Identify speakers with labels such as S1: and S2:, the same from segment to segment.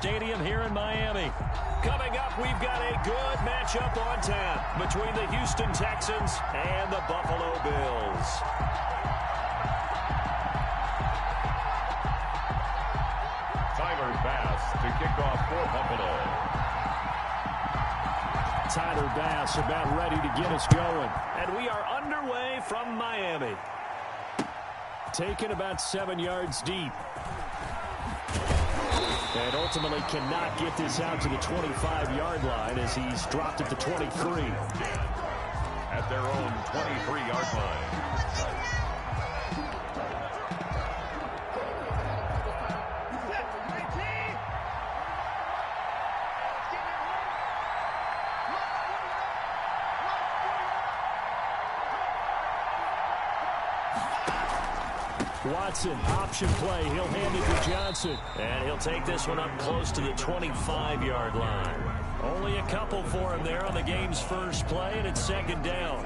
S1: Stadium here in Miami. Coming up, we've got a good matchup on tap between the Houston Texans and the Buffalo Bills.
S2: Tyler Bass to kick off for Buffalo.
S1: Tyler Bass about ready to get us going. And we are underway from Miami. Taken about 7 yards deep. And ultimately cannot get this out to the 25-yard line as he's dropped at the 23.
S2: At their own 23-yard line.
S1: Watson, option play. He'll hand it to Johnson. And he'll take this one up close to the 25-yard line. Only a couple for him there on the game's first play, and it's second down.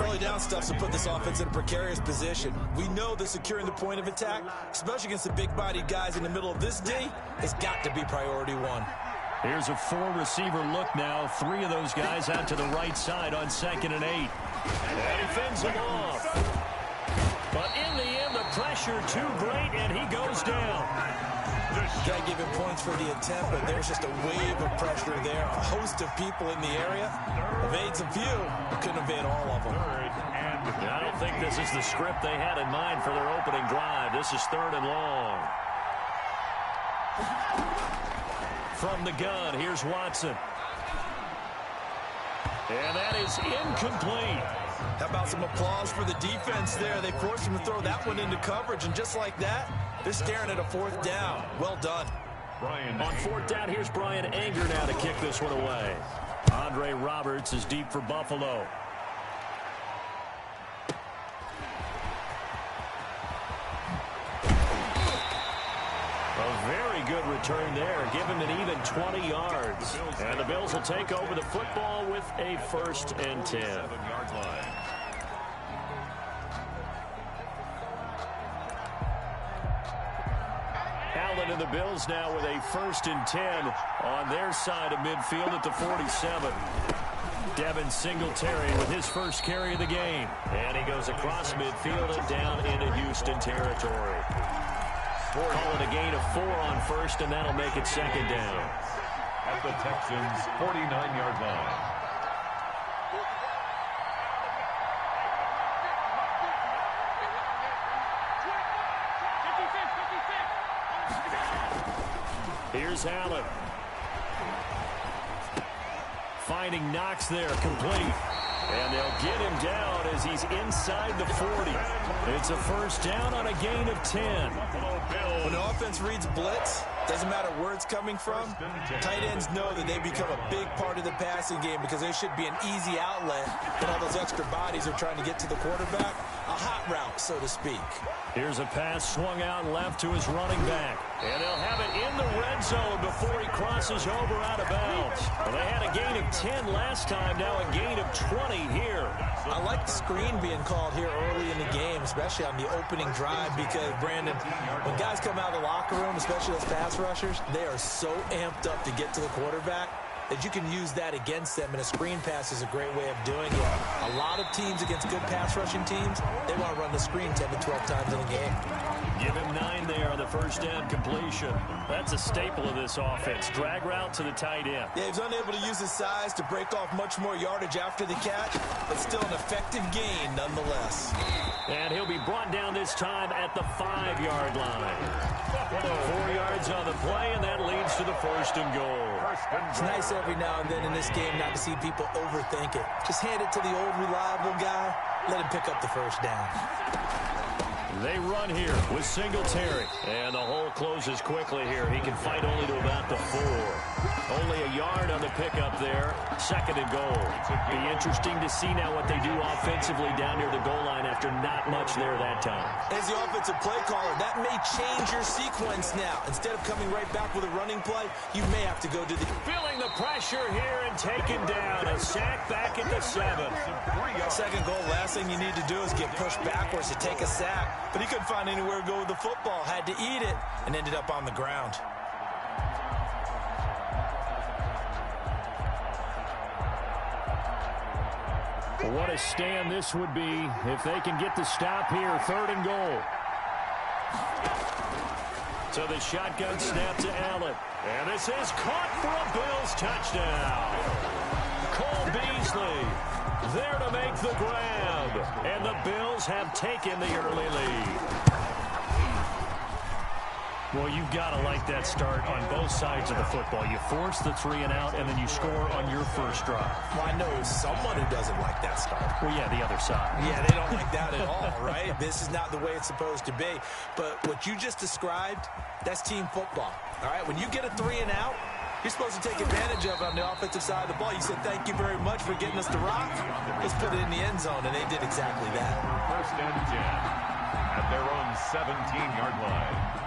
S3: Early down stuff's to put this offense in a precarious position. We know that securing the point of attack, especially against the big-bodied guys in the middle of this D, has got to be priority one.
S1: Here's a four-receiver look now. 3 of those guys out to the right side on 2nd and 8. And he fends them off. But in the end, the pressure too great, and he goes down.
S3: Got to give him points for the attempt, but there's just a wave of pressure there. A host of people in the area. Evades a few, couldn't evade all of them.
S1: I don't think this is the script they had in mind for their opening drive. This is 3rd and long. From the gun, here's Watson. And that is incomplete.
S3: How about some applause for the defense there? They forced him to throw that one into coverage, and just like that, they're staring at a 4th down. Well done.
S1: On 4th down, here's Brian Anger now to kick this one away. Andre Roberts is deep for Buffalo. A very good return there. Give him an even 20 yards. And the Bills will take over the football with a 1st and 10.
S2: 7-yard line.
S1: Allen and the Bills now with a 1st and 10 on their side of midfield at the 47. Devin Singletary with his first carry of the game. And he goes across midfield and down into Houston territory. Call it a gain of 4 on 1st, and that'll make it 2nd down.
S2: At the Texans' 49-yard line.
S1: Here's Allen. Finding Knox there, complete. And they'll get him down as he's inside the 40. It's a 1st down on a gain of 10.
S3: When the offense reads blitz, doesn't matter where it's coming from, tight ends know that they become a big part of the passing game because they should be an easy outlet when all those extra bodies are trying to get to the quarterback. A hot route, so to speak.
S1: Here's a pass swung out left to his running back. And they'll have it in the red zone before he crosses over out of bounds. Well, they had a gain of 10 last time, now a gain of 20 here.
S3: I like the screen being called here early in the game, especially on the opening drive, because, Brandon, when guys come out of the locker room, especially those pass rushers, they are so amped up to get to the quarterback that you can use that against them, and a screen pass is a great way of doing it. A lot of teams against good pass rushing teams, they want to run the screen 10 to 12 times in a game.
S1: Give him 9 there on the 1st down completion. That's a staple of this offense. Drag route to the tight end.
S3: Yeah, he's unable to use his size to break off much more yardage after the catch, but still an effective gain nonetheless.
S1: And he'll be brought down this time at the 5-yard line. 4 yards on the play, and that leads to the 1st and goal.
S3: It's nice every now and then in this game not to see people overthink it. Just hand it to the old reliable guy. Let him pick up the 1st down.
S1: They run here with Singletary. And the hole closes quickly here. He can fight only to about the 4. Only a yard on the pickup there. 2nd and goal. Be interesting to see now what they do offensively down near the goal line after not much there that time.
S3: As the offensive play caller, that may change your sequence now. Instead of coming right back with a running play, you may have to go to the...
S1: Feeling the pressure here and taken down. A sack back at the 7.
S3: 2nd goal, last thing you need to do is get pushed backwards to take a sack. But he couldn't find anywhere to go with the football. Had to eat it and ended up on the ground.
S1: What a stand this would be if they can get the stop here. 3rd and goal. So the shotgun snap to Allen. And this is caught for a Bills touchdown. Cole Beasley there to make the grab. And the Bills have taken the early lead. Well, you've got to like that start on both sides of the football. You force the 3 and out, and then you score on your first drive.
S3: Well, I know someone who doesn't like that start.
S1: Well, yeah, the other side.
S3: Yeah, they don't like that at all, right? This is not the way it's supposed to be. But what you just described, that's team football, all right? When you get a 3 and out, you're supposed to take advantage of it on the offensive side of the ball. You said, thank you very much for getting us to rock. Let's put it in the end zone, and they did exactly that.
S2: 1st and 10 at their own 17-yard line.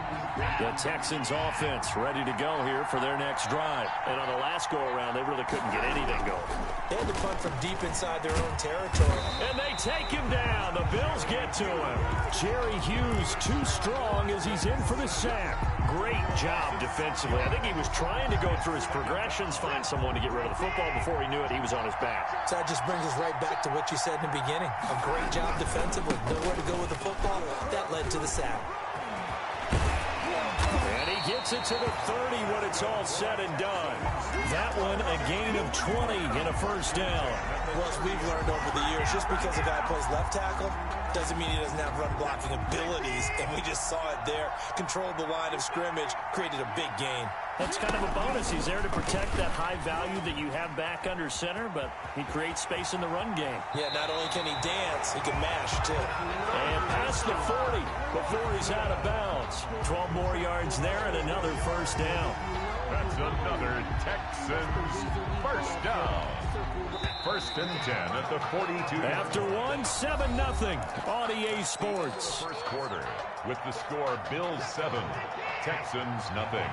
S1: The Texans offense ready to go here for their next drive. And on the last go-around, they really couldn't get anything going.
S3: They had to punt from deep inside their own territory.
S1: And they take him down. The Bills get to him. Jerry Hughes too strong as he's in for the sack. Great job defensively. I think he was trying to go through his progressions, find someone to get rid of the football. Before he knew it, he was on his back.
S3: So that just brings us right back to what you said in the beginning. A great job defensively. Nowhere to go with the football. That led to the sack.
S1: And he gets it to the 30 when it's all said and done. That one, a gain of 20 and a first down.
S3: Well, as we've learned over the years, just because a guy plays left tackle doesn't mean he doesn't have run blocking abilities. And we just saw it there. Controlled the line of scrimmage, created a big gain.
S1: That's kind of a bonus. He's there to protect that high value that you have back under center, but he creates space in the run game.
S3: Yeah, not only can he dance, he can mash, too.
S1: And past the 40 before he's out of bounds. 12 more yards there and another first down.
S2: That's another Texans first down. 1st and 10 at the 42.
S1: After one, 7-0 on EA Sports.
S2: First quarter with the score Bills 7, Texans nothing.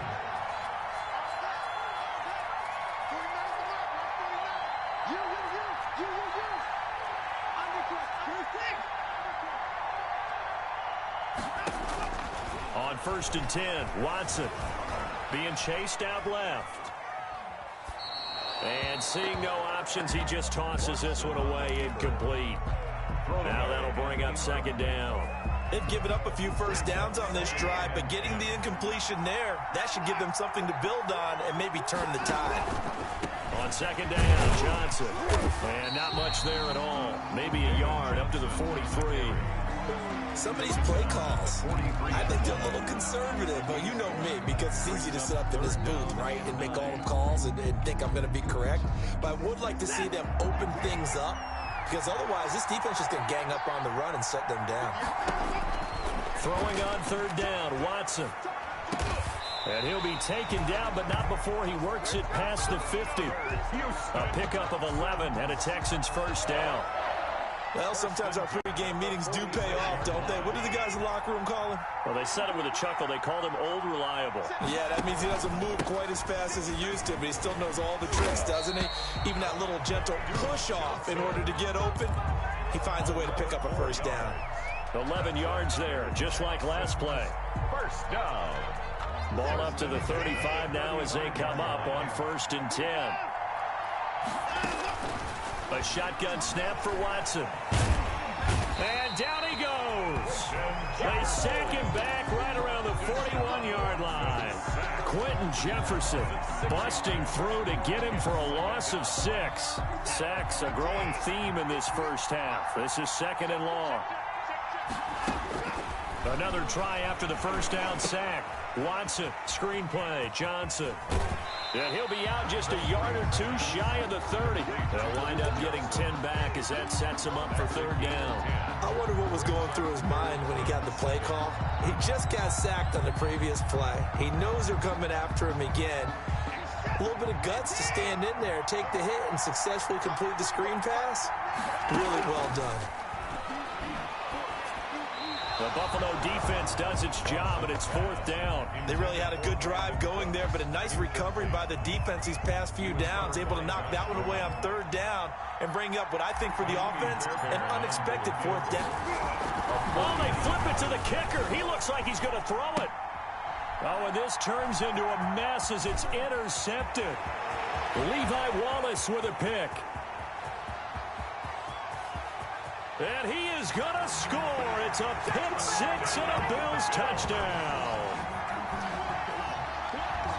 S1: On 1st and 10, Watson being chased out left. And seeing no options, he just tosses this one away, incomplete. Now that'll bring up 2nd down.
S3: They've given up a few first downs on this drive, but getting the incompletion there, that should give them something to build on and maybe turn the tide.
S1: On 2nd down, Johnson. And not much there at all. Maybe a yard up to the 43.
S3: Some of these play calls, I think they're a little conservative. But you know me, because it's easy to sit up in this booth, right, and make all the calls and think I'm going to be correct. But I would like to see them open things up, because otherwise this defense is going to gang up on the run and set them down.
S1: Throwing on 3rd down, Watson. And he'll be taken down, but not before he works it past the 50. A pickup of 11 and a Texans first down.
S3: Well, sometimes our pregame meetings do pay off, don't they? What do the guys in the locker room call him?
S1: Well, they said it with a chuckle. They called him Old Reliable.
S3: Yeah, that means he doesn't move quite as fast as he used to, but he still knows all the tricks, doesn't he? Even that little gentle push-off in order to get open, he finds a way to pick up a first down.
S1: 11 yards there, just like last play.
S2: First down.
S1: Ball up to the 35 now as they come up on 1st and 10. A shotgun snap for Watson. And down he goes. They sack him back right around the 41-yard line. Quentin Jefferson busting through to get him for a loss of 6. Sacks a growing theme in this first half. This is 2nd and long. Another try after the first down sack. Watson, screenplay, Johnson. And he'll be out just a yard or two shy of the 30. They'll wind up getting 10 back as that sets him up for 3rd down.
S3: I wonder what was going through his mind when he got the play call. He just got sacked on the previous play. He knows they're coming after him again. A little bit of guts to stand in there, take the hit, and successfully complete the screen pass. Really well done.
S1: The Buffalo defense does its job, and it's 4th down.
S3: They really had a good drive going there, but a nice recovery by the defense these past few downs, able to knock that one away on 3rd down and bring up what I think for the offense, an unexpected 4th down.
S1: Oh, they flip it to the kicker. He looks like he's going to throw it. Oh, and this turns into a mess as it's intercepted. Levi Wallace with a pick. And he is going to score. It's a pick six and a Bills touchdown.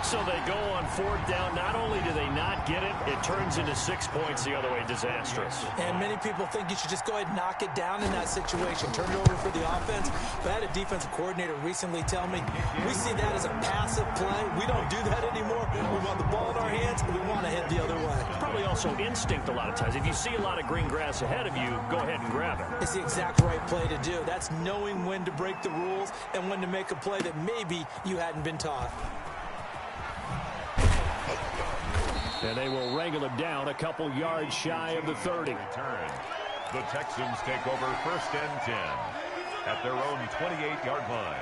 S1: So they go on fourth down. Not only do they not get it, it turns into 6 points the other way. Disastrous.
S3: And many people think you should just go ahead and knock it down in that situation. Turn it over for the offense. But I had a defensive coordinator recently tell me, we see that as a passive play. We don't do that anymore. We want the ball in our hands, and we want to head the other way.
S1: Probably also instinct a lot of times. If you see a lot of green grass ahead of you, go ahead and grab it.
S3: It's the exact right play to do. That's knowing when to break the rules and when to make a play that maybe you hadn't been taught.
S1: And they will wrangle him down a couple yards shy of the 30.
S2: The Texans take over 1st and 10 at their own 28-yard line.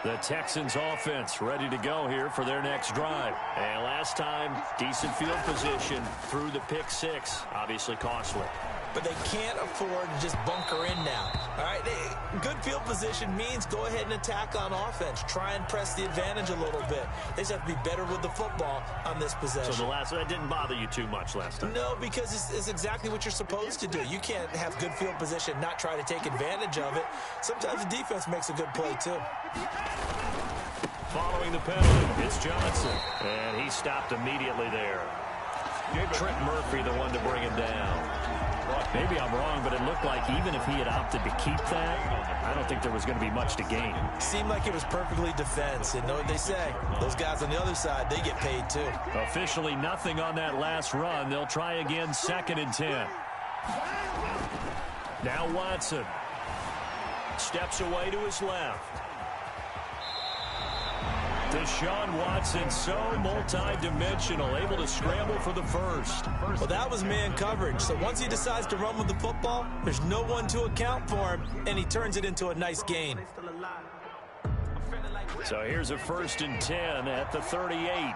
S1: The Texans offense ready to go here for their next drive. And last time, decent field position through the pick six. Obviously costly.
S3: But they can't afford to just bunker in now. All right, good field position means go ahead and attack on offense. Try and press the advantage a little bit. They just have to be better with the football on this possession.
S1: So that didn't bother you too much last time?
S3: No, because it's exactly what you're supposed to do. You can't have good field position and not try to take advantage of it. Sometimes the defense makes a good play, too.
S1: Following the penalty, it's Johnson. And he stopped immediately there. Trent Murphy, the one to bring him down. Maybe I'm wrong, but it looked like even if he had opted to keep that, I don't think there was going to be much to gain.
S3: Seemed like it was perfectly defense. And know what they say? Those guys on the other side, they get paid too.
S1: Officially nothing on that last run. They'll try again 2nd and 10. Now Watson steps away to his left. Deshaun Watson, so multi-dimensional, able to scramble for the first.
S3: Well, that was man coverage. So once he decides to run with the football, there's no one to account for him, and he turns it into a nice gain.
S1: So here's a 1st and 10 at the 38.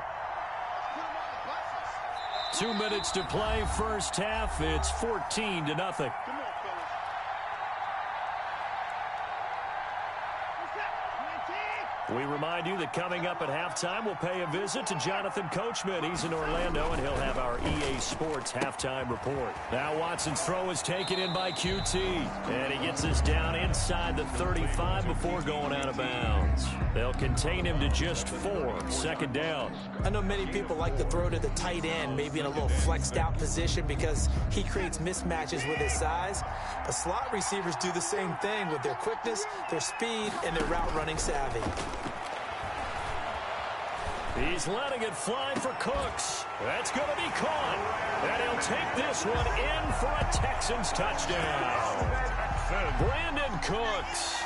S1: 2 minutes to play, first half. It's 14-0. We remind you that coming up at halftime, we'll pay a visit to Jonathan Coachman. He's in Orlando, and he'll have our EA Sports halftime report. Now Watson's throw is taken in by QT, and he gets us down inside the 35 before going out of bounds. They'll contain him to just 4, 2nd down.
S3: I know many people like to throw to the tight end, maybe in a little flexed out position because he creates mismatches with his size. But slot receivers do the same thing with their quickness, their speed, and their route running savvy.
S1: He's letting it fly for Cooks. That's going to be caught. And he'll take this one in for a Texans touchdown. Brandon Cooks,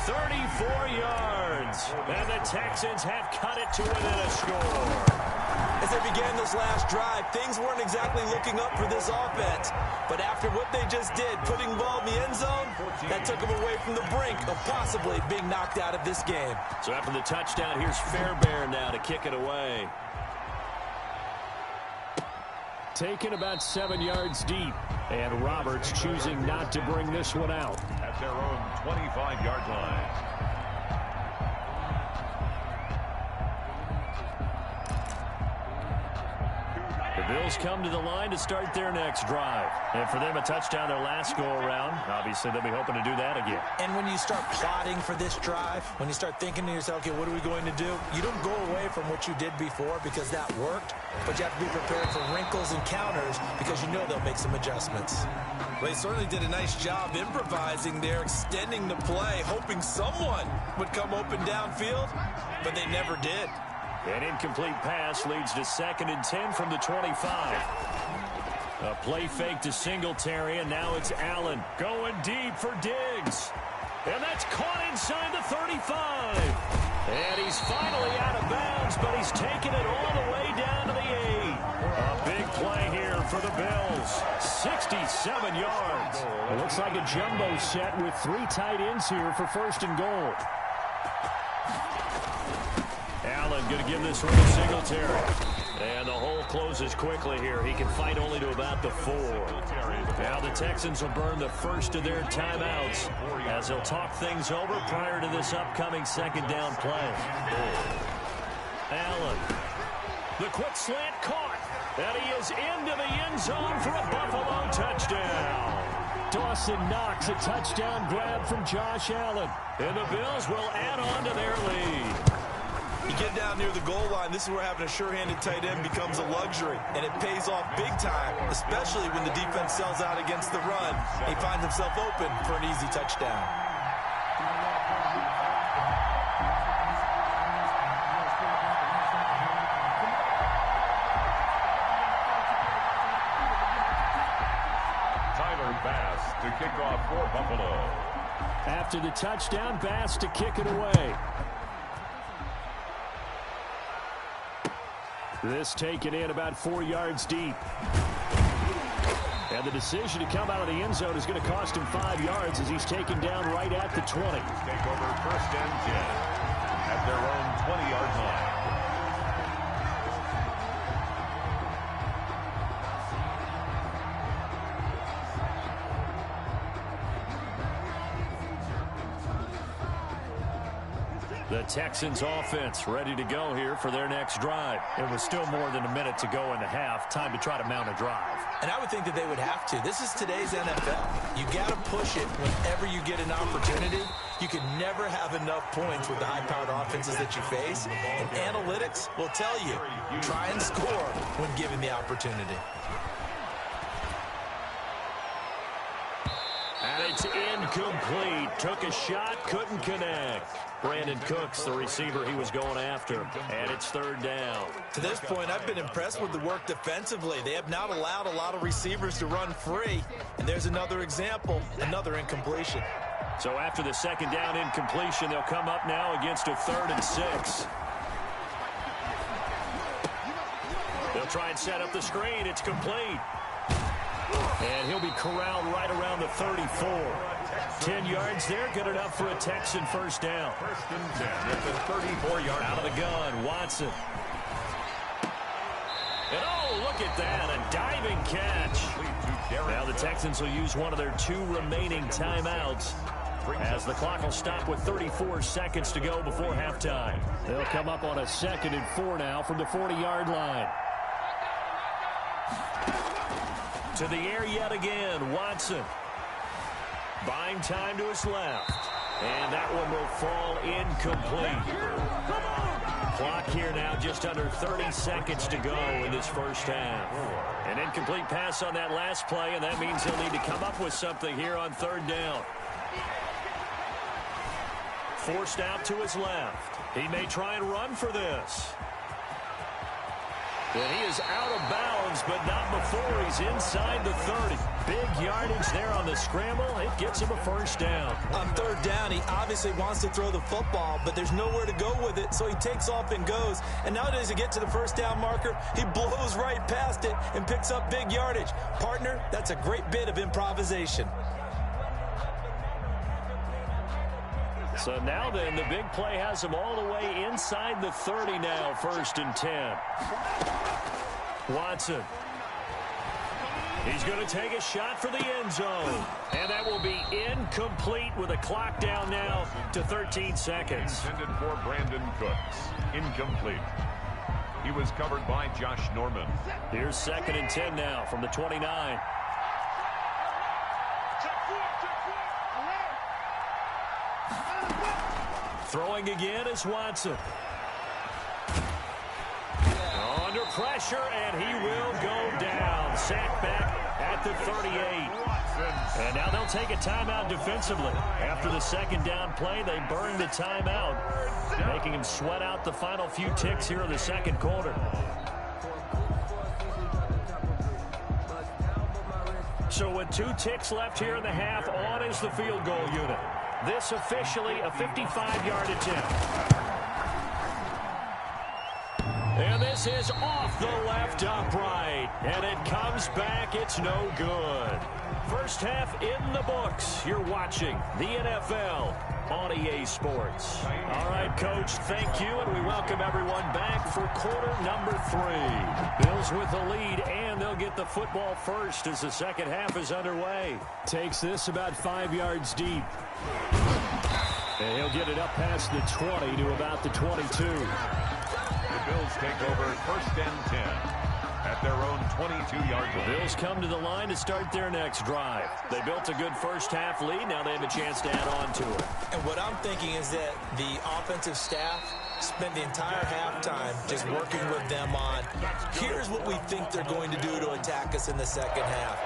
S1: 34 yards. And the Texans have cut it to within a score.
S3: As they began this last drive, things weren't exactly looking up for this offense. But after what they just did, putting the ball in the end zone, that took them away from the brink of possibly being knocked out of this game.
S1: So after the touchdown, here's Fairbairn now to kick it away. Taken about 7 yards deep. And Roberts choosing not to bring this one out.
S2: At their own 25-yard line.
S1: The Bills come to the line to start their next drive. And for them, a touchdown their last go-around. Obviously, they'll be hoping to do that again.
S3: And when you start plotting for this drive, when you start thinking to yourself, okay, what are we going to do? You don't go away from what you did before because that worked, but you have to be prepared for wrinkles and counters because you know they'll make some adjustments. Well, they certainly did a nice job improvising there, extending the play, hoping someone would come open downfield, but they never did.
S1: An incomplete pass leads to 2nd and 10 from the 25. A play fake to Singletary, and now it's Allen going deep for Diggs. And that's caught inside the 35. And he's finally out of bounds, but he's taken it all the way down to the 8. A big play here for the Bills. 67 yards. It looks like a jumbo set with 3 tight ends here for 1st and goal. Allen going to give this one to Singletary. And the hole closes quickly here. He can fight only to about the 4. Now the Texans will burn the first of their timeouts as they'll talk things over prior to this upcoming 2nd down play. Allen. The quick slant caught. And he is into the end zone for a Buffalo touchdown. Dawson Knox, a touchdown grab from Josh Allen. And the Bills will add on to their lead.
S3: You get down near the goal line, this is where having a sure-handed tight end becomes a luxury, and it pays off big time, especially when the defense sells out against the run. He finds himself open for an easy touchdown.
S2: Bass to kick off for Buffalo.
S1: After the touchdown, Bass to kick it away. This taken in about 4 yards deep. And the decision to come out of the end zone is going to cost him 5 yards as he's taken down right at the 20.
S2: Take over 1st and 10 at their own 20-yard line.
S1: The Texans offense ready to go here for their next drive. It was still more than a minute to go in the half. Time to try to mount a drive.
S3: And I would think that they would have to. This is today's NFL. You got to push it whenever you get an opportunity. You can never have enough points with the high-powered offenses that you face. And analytics will tell you, try and score when given the opportunity.
S1: And it's incomplete. Took a shot, couldn't connect. Brandon Cooks, the receiver he was going after. And it's 3rd down.
S3: To this point, I've been impressed with the work defensively. They have not allowed a lot of receivers to run free. And there's another example, another incompletion.
S1: So after the 2nd down incompletion, they'll come up now against a 3rd and 6. They'll try and set up the screen. It's complete. And he'll be corralled right around the 34. 10 yards there, good enough for a Texan 1st down.
S2: 1st and 10 at the 34-yard
S1: out of the gun, Watson. And oh, look at that, a diving catch. Now the Texans will use one of their 2 remaining timeouts as the clock will stop with 34 seconds to go before halftime. They'll come up on a 2nd and 4 now from the 40-yard line. To the air yet again, Watson. Buying time to his left. And that one will fall incomplete. Clock here now just under 30 seconds to go in this 1st half. An incomplete pass on that last play, and that means he'll need to come up with something here on 3rd down. Forced out to his left. He may try and run for this. And he is out of bounds, but not before he's inside the 30. Big yardage there on the scramble. It gets him a 1st down.
S3: On 3rd down, he obviously wants to throw the football, but there's nowhere to go with it, so he takes off and goes. And nowadays, to get to the 1st down marker, he blows right past it and picks up big yardage. Partner, that's a great bit of improvisation.
S1: So now then, the big play has him all the way inside the 30 now, 1st and 10. Watson. He's going to take a shot for the end zone. And that will be incomplete with a clock down now to 13 seconds.
S2: Intended for Brandon Cooks. Incomplete. He was covered by Josh Norman.
S1: Here's 2nd and 10 now from the 29. Throwing again is Watson. Under pressure, and he will go down. Sacked back at the 38. And now they'll take a timeout defensively. After the 2nd down play, they burn the timeout, making him sweat out the final few ticks here in the 2nd quarter. So with 2 ticks left here in the half, on is the field goal unit. This officially a 55-yard attempt. And this is off the left upright. And it comes back. It's no good. 1st half in the books. You're watching the NFL on EA Sports. All right, Coach, thank you. And we welcome everyone back for quarter number 3. Bills with the lead, and they'll get the football first as the 2nd half is underway. Takes this about 5 yards deep. And he'll get it up past the 20 to about the 22.
S2: The Bills take over 1st and 10 at their own 22-yard line.
S1: The Bills come to the line to start their next drive. They built a good first-half lead. Now they have a chance to add on to it.
S3: And what I'm thinking is that the offensive staff spend the entire halftime just working with them on, here's what we think they're going to do to attack us in the second half.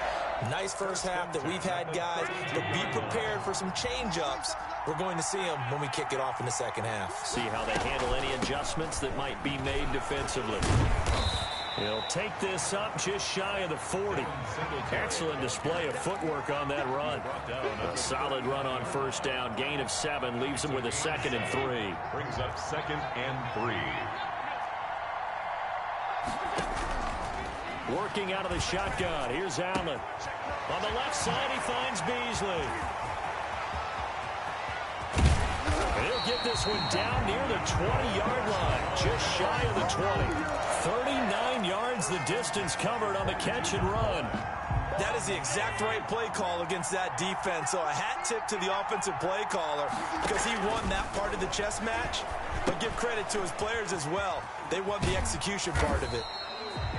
S3: Nice first half that we've had, guys, but be prepared for some change-ups. We're going to see them when we kick it off in the second half.
S1: See how they handle any adjustments that might be made defensively. He'll take this up just shy of the 40. Excellent display of footwork on that run. A solid run on first down. Gain of 7 leaves him with a 2nd and 3.
S2: Brings up 2nd and 3.
S1: Working out of the shotgun. Here's Allen. On the left side, he finds Beasley. He'll get this one down near the 20-yard line, just shy of the 20. 39 yards the distance covered on the catch and run.
S3: That is the exact right play call against that defense. So a hat tip to the offensive play caller because he won that part of the chess match. But give credit to his players as well. They won the execution part of it.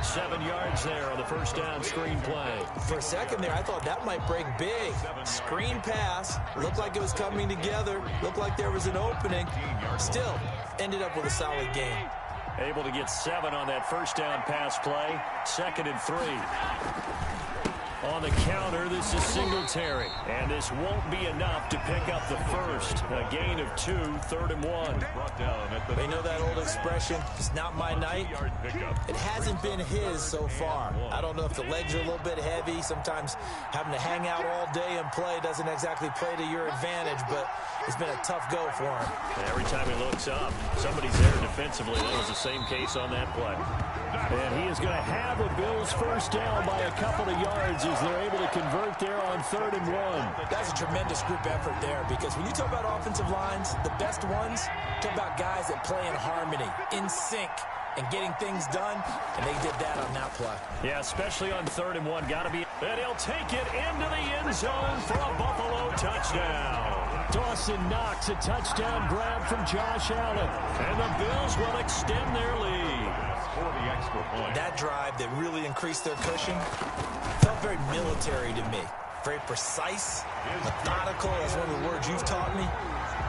S1: 7 yards there on the first down screen play.
S3: For a second there, I thought that might break big. Screen pass. Looked like it was coming together. Looked like there was an opening. Still, ended up with a solid game.
S1: Able to get 7 on that first down pass play. 2nd and 3. On the counter, this is Singletary. And this won't be enough to pick up the first. A gain of 2, 3rd and 1.
S3: They know that old expression, it's not my night. It hasn't been his so far. I don't know if the legs are a little bit heavy. Sometimes having to hang out all day and play doesn't exactly play to your advantage, but it's been a tough go for him.
S1: Every time he looks up, somebody's there defensively. That was the same case on that play. And he is going to have a Bills first down by a couple of yards as they're able to convert there on 3rd and 1.
S3: That's a tremendous group effort there because when you talk about offensive lines, the best ones, talk about guys that play in harmony, in sync, and getting things done, and they did that on that play.
S1: Yeah, especially on 3rd and 1. Got to be. And he'll take it into the end zone for a Buffalo touchdown. Dawson Knox, a touchdown grab from Josh Allen. And the Bills will extend their lead.
S2: For the extra point.
S3: That drive that really increased their cushion felt very military to me. Very precise, methodical. That's one of the words you've taught me.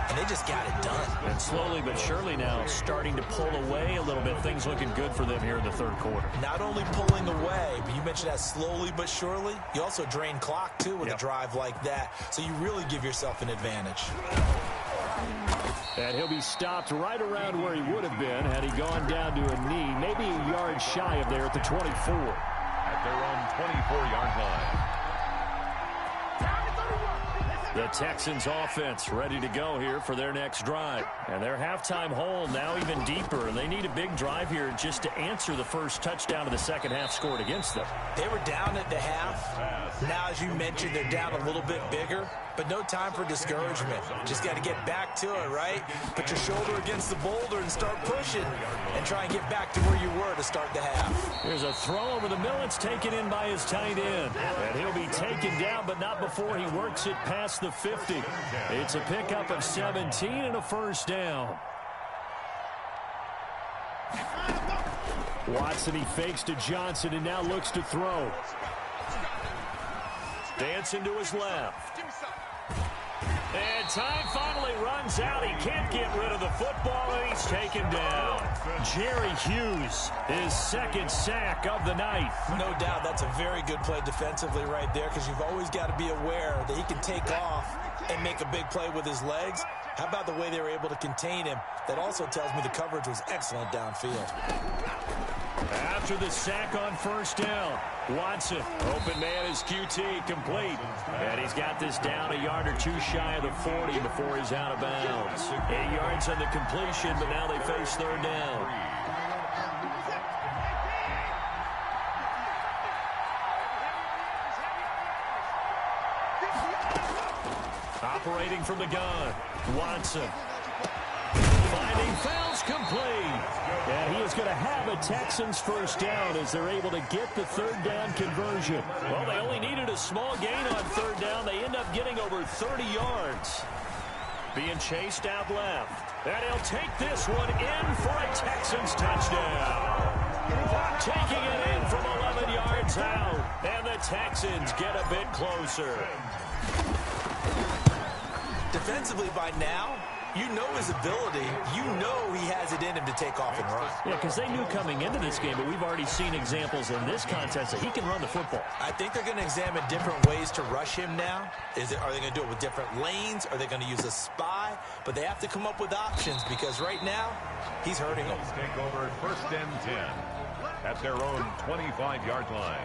S3: And they just got it done.
S1: And slowly but surely now starting to pull away a little bit. Things looking good for them here in the 3rd quarter.
S3: Not only pulling away, but you mentioned that slowly but surely. You also drain clock, too, with a drive like that. So you really give yourself an advantage.
S1: And he'll be stopped right around where he would have been had he gone down to a knee, maybe a yard shy of there at the 24.
S2: At their own 24-yard line.
S1: The Texans offense ready to go here for their next drive. And their halftime hole now even deeper. And they need a big drive here just to answer the first touchdown of the second half scored against them.
S3: They were down at the half. Now, as you mentioned, they're down a little bit bigger. But no time for discouragement. Just got to get back to it, right? Put your shoulder against the boulder and start pushing. And try and get back to where you were to start the half.
S1: Here's a throw over the middle. It's taken in by his tight end. And he'll be taken down, but not before he works it past the 50. It's a pickup of 17 and a first down. Watson, he fakes to Johnson and now looks to throw. Dancing to his left. And time finally runs out. He can't get rid of the football, and he's taken down. Jerry Hughes, his 2nd sack of the night.
S3: No doubt that's a very good play defensively right there because you've always got to be aware that he can take off and make a big play with his legs. How about the way they were able to contain him? That also tells me the coverage was excellent downfield.
S1: After the sack on first down, Watson, open man is QT, complete. And he's got this down a yard or 2 shy of the 40 before he's out of bounds. 8 yards on the completion, but now they face 3rd down. Operating from the gun, Watson. Finding fouls complete. And he is going to have a Texans first down as they're able to get the 3rd down conversion. Well, they only needed a small gain on 3rd down. They end up getting over 30 yards. Being chased out left. And he'll take this one in for a Texans touchdown. Taking it in from One's out, and the Texans get a bit closer.
S3: Defensively by now, you know his ability. You know he has it in him to take off and run.
S1: Yeah, because they knew coming into this game, but we've already seen examples in this contest that he can run the football.
S3: I think they're going to examine different ways to rush him now. Are they going to do it with different lanes? Are they going to use a spy? But they have to come up with options because right now, he's hurting them.
S2: Take over 1st and 10 at their own 25-yard line.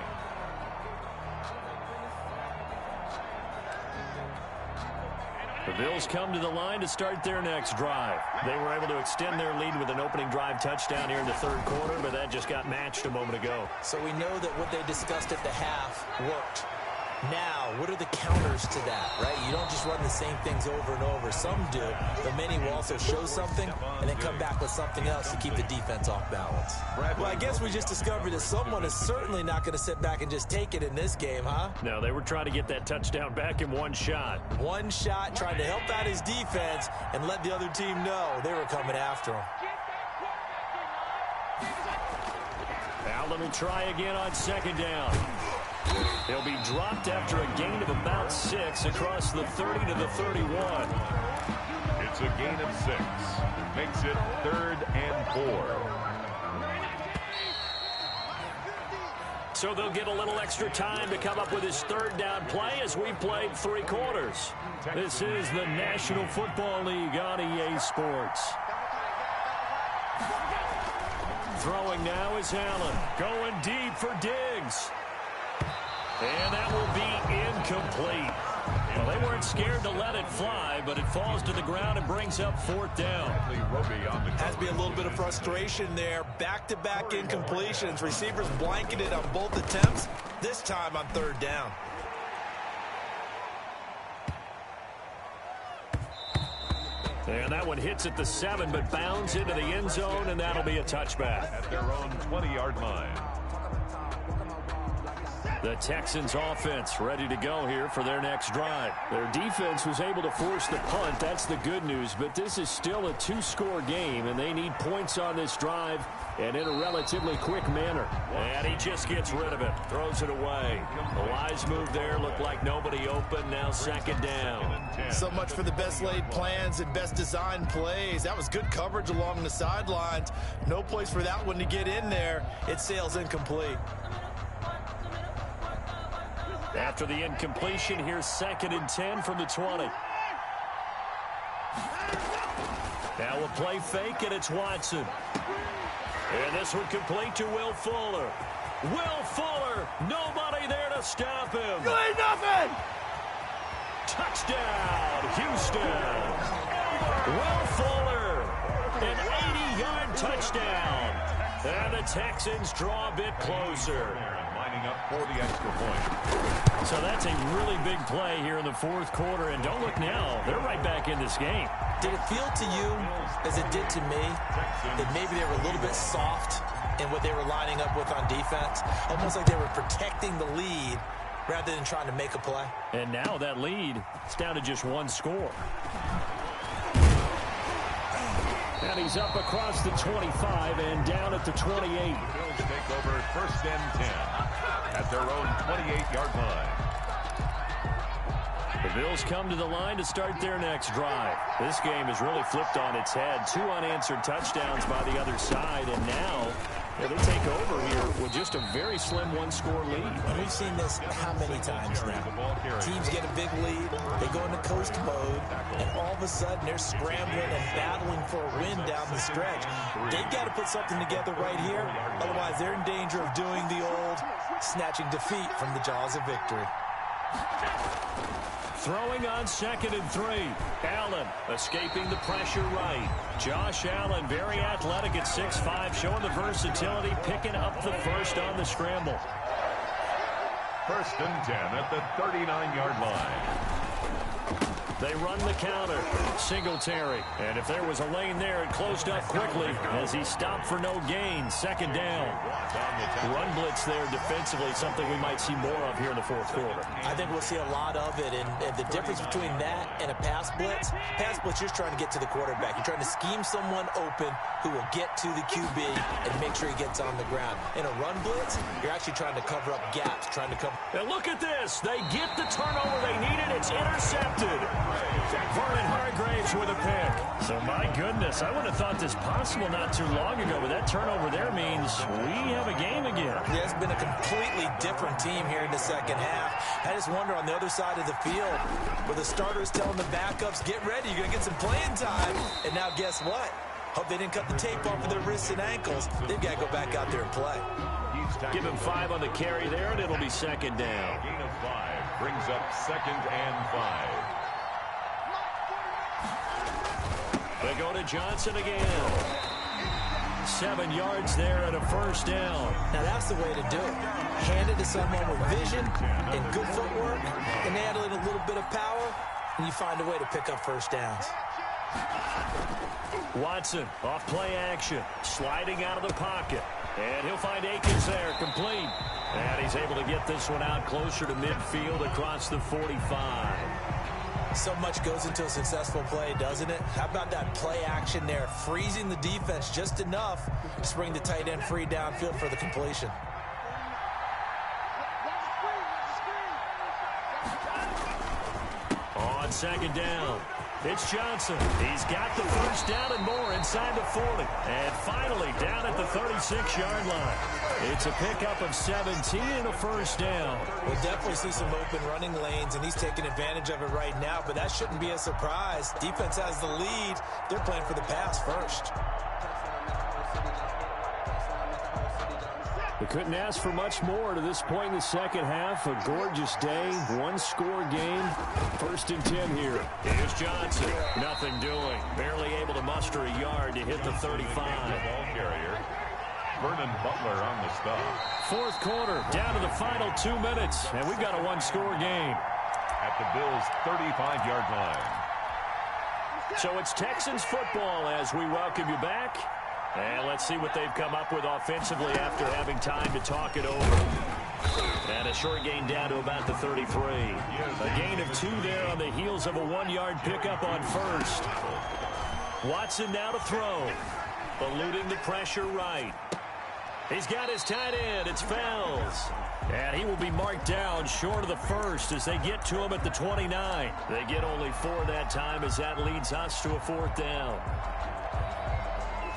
S1: The Bills come to the line to start their next drive. They were able to extend their lead with an opening drive touchdown here in the 3rd quarter, but that just got matched a moment ago.
S3: So we know that what they discussed at the half worked. Now, what are the counters to that, right? You don't just run the same things over and over. Some do, but many will also show something and then come back with something else to keep the defense off balance. Well, I guess we just discovered that someone is certainly not going to sit back and just take it in this game, huh?
S1: No, they were trying to get that touchdown back in one shot.
S3: One shot, trying to help out his defense and let the other team know they were coming after him.
S1: Allen will try again on 2nd down. He'll be dropped after a gain of about 6 across the 30 to the 31.
S2: It's a gain of 6. Makes it 3rd and 4.
S1: So they'll get a little extra time to come up with his 3rd down play as we've played 3 quarters. This is the National Football League on EA Sports. Throwing now is Allen. Going deep for Diggs. And that will be incomplete. Well, they weren't scared to let it fly, but it falls to the ground and brings up 4th down.
S3: Has to be a little bit of frustration there. Back-to-back incompletions. Receivers blanketed on both attempts, this time on 3rd down.
S1: And that one hits at the 7, but bounds into the end zone, and that'll be a touchback.
S2: At their own 20-yard line.
S1: The Texans offense ready to go here for their next drive. Their defense was able to force the punt. That's the good news, but this is still a 2-score game, and they need points on this drive and in a relatively quick manner. And he just gets rid of it, throws it away. A wise move there, looked like nobody open, now 2nd down.
S3: So much for the best laid plans and best designed plays. That was good coverage along the sidelines. No place for that one to get in there. It sails incomplete.
S1: After the incompletion, here's 2nd and 10 from the 20. Now a play fake, and it's Watson. And this one complete to Will Fuller. Will Fuller, nobody there to stop him.
S3: You ain't nothing!
S1: Touchdown, Houston. Will Fuller, an 80-yard touchdown. And the Texans draw a bit closer.
S2: Lining up for the extra point.
S1: So that's a really big play here in the 4th quarter. And don't look now, they're right back in this game.
S3: Did it feel to you, as it did to me, that maybe they were a little bit soft in what they were lining up with on defense? Almost like they were protecting the lead rather than trying to make a play.
S1: And now that lead is down to just 1 score. And he's up across the 25 and down at the 28.
S2: Bills take over 1st and 10 at their own 28-yard line.
S1: The Bills come to the line to start their next drive. This game is really flipped on its head. 2 unanswered touchdowns by the other side, and now they take over here with just a very slim 1-score lead.
S3: And we've seen this how many times now? Teams get a big lead, they go into coast mode, and all of a sudden they're scrambling and battling for a win down the stretch. They've got to put something together right here, otherwise they're in danger of doing the old snatching defeat from the jaws of victory.
S1: Throwing on 2nd and 3. Allen escaping the pressure right. Josh Allen, very athletic at 6'5", showing the versatility, picking up the first on the scramble.
S2: 1st and 10 at the 39-yard line.
S1: They run the counter. Singletary. And if there was a lane there, it closed up quickly as he stopped for no gain. Second down. Run blitz there defensively, something we might see more of here in the fourth quarter.
S3: I think we'll see a lot of it. And the difference between that and a pass blitz, you're trying to get to the quarterback. You're trying to scheme someone open who will get to the QB and make sure he gets on the ground. In a run blitz, you're actually trying to cover up gaps, trying to cover.
S1: And look at this. They get the turnover they needed. It's intercepted. Vernon Hargraves with a pick. So, my goodness, I would have thought this possible not too long ago, but that turnover there means we have a game again.
S3: Yeah, it's been a completely different team here in the second half. I just wonder on the other side of the field where the starters telling the backups, get ready, you're going to get some playing time. And now guess what? Hope they didn't cut the tape off of their wrists and ankles. They've got to go back out there and play.
S1: Give him 5 on the carry there, and it'll be second down.
S2: Gain of 5 brings up 2nd and 5.
S1: They go to Johnson again. 7 yards there and a first down.
S3: Now that's the way to do it. Hand it to someone with vision and good footwork, and add in a little bit of power, and you find a way to pick up first downs.
S1: Watson off play action, sliding out of the pocket. And he'll find Akins there, complete. And he's able to get this one out closer to midfield across the 45.
S3: So much goes into a successful play, doesn't it? How about that play action there, freezing the defense just enough to bring the tight end free downfield for the completion.
S1: On second down, it's Johnson. He's got the first down and more inside the 40. And finally down at the 36-yard line. It's a pickup of 17 and a first down.
S3: We'll definitely see some open running lanes, and he's taking advantage of it right now, but that shouldn't be a surprise. Defense has the lead. They're playing for the pass first.
S1: We couldn't ask for much more to this point in the second half. A gorgeous day, one-score game. 1st and 10 here. Here's Johnson. Nothing doing. Barely able to muster a yard to hit the 35.
S2: Ball carrier. Vernon Butler on the stop.
S1: Fourth quarter, down to the final 2 minutes, and we've got a one-score game.
S2: At the Bills' 35-yard line.
S1: So it's Texans football as we welcome you back. And let's see what they've come up with offensively after having time to talk it over. And a short gain down to about the 33. A gain of 2 there on the heels of a 1-yard pickup on first. Watson now to throw. Eluding the pressure right. He's got his tight end. It's Fells. And he will be marked down short of the first as they get to him at the 29. They get only 4 that time as that leads us to a 4th down.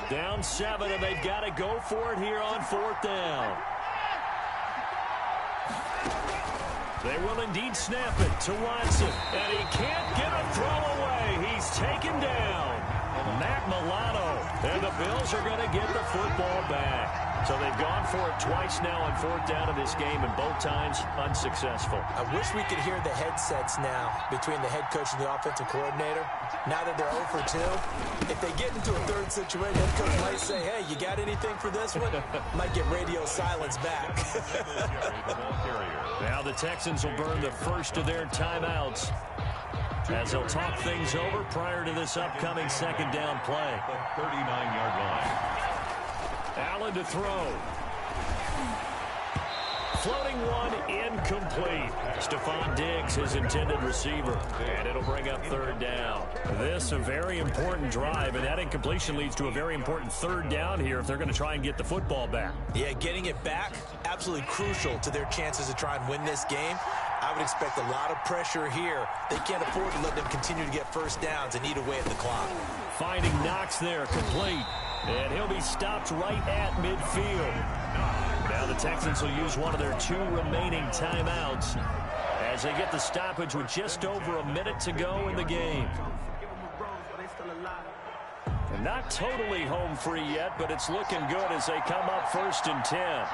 S1: Down 7, and they've got to go for it here on 4th down. They will indeed snap it to Watson, and he can't get a throw away. He's taken down. Matt Milano, and the Bills are going to get the football back. So they've gone for it twice now on 4th down in this game, and both times unsuccessful.
S3: I wish we could hear the headsets now between the head coach and the offensive coordinator. Now that they're 0 for 2, if they get into a third situation, the head coach might say, hey, you got anything for this one? Might get radio silence back.
S1: Now the Texans will burn the first of their timeouts as they'll talk things over prior to this upcoming 2nd down play.
S2: 39-yard line.
S1: Allen to throw. Floating one, incomplete. Stephon Diggs, his intended receiver. And it'll bring up 3rd down. This a very important drive, and that incompletion leads to a very important 3rd down here if they're going to try and get the football back.
S3: Yeah, getting it back, absolutely crucial to their chances to try and win this game. I would expect a lot of pressure here. They can't afford to let them continue to get first downs and eat away at the clock.
S1: Finding Knox there, complete. And he'll be stopped right at midfield. Now the Texans will use one of their 2 remaining timeouts as they get the stoppage with just over a minute to go in the game. And not totally home free yet, but it's looking good as they come up 1st and 10.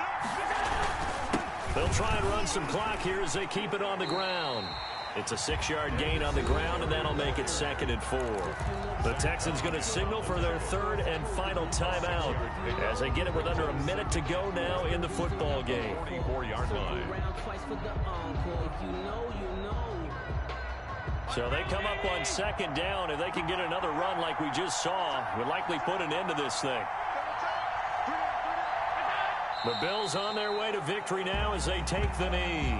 S1: They'll try and run some clock here as they keep it on the ground. It's a 6-yard gain on the ground, and that'll make it 2nd and 4. The Texans going to signal for their 3rd and final timeout as they get it with under a minute to go now in the football game.
S2: 44-yard line.
S1: So they come up on second down. If they can get another run like we just saw, would likely put an end to this thing. The Bills on their way to victory now as they take the knee.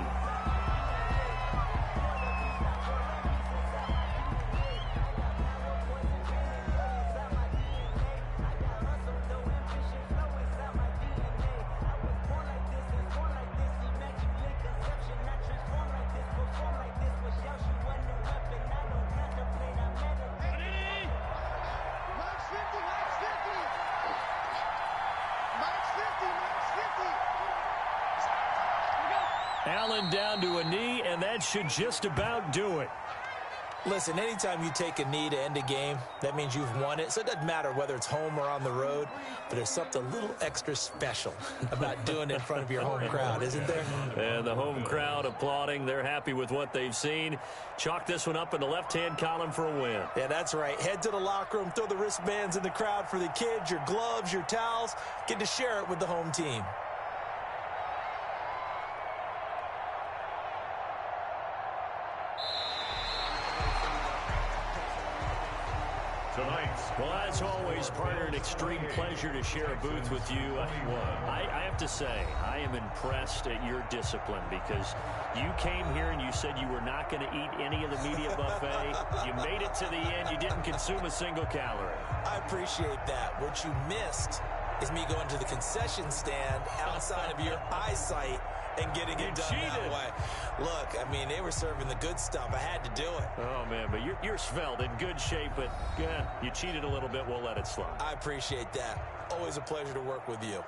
S1: Allen down to a knee, and that should just about do it.
S3: Listen, anytime you take a knee to end a game, that means you've won it. So it doesn't matter whether it's home or on the road, but there's something a little extra special about doing it in front of your home crowd, isn't there?
S1: And the home crowd applauding. They're happy with what they've seen. Chalk this one up in the left-hand column for a win.
S3: Yeah, that's right. Head to the locker room, throw the wristbands in the crowd for the kids, your gloves, your towels. Get to share it with the home team.
S1: Well, as always, partner, an extreme pleasure to share a booth with you. I have to say, I am impressed at your discipline because you came here and you said you were not going to eat any of the media buffet. You made it to the end. You didn't consume a single calorie.
S3: I appreciate that. What you missed is me going to the concession stand outside of your eyesight and getting it done that way. Look, I mean, they were serving the good stuff. I had to do it.
S1: Oh, man, but you're svelte, in good shape, but you cheated a little bit. We'll let it slide.
S3: I appreciate that. Always a pleasure to work with you.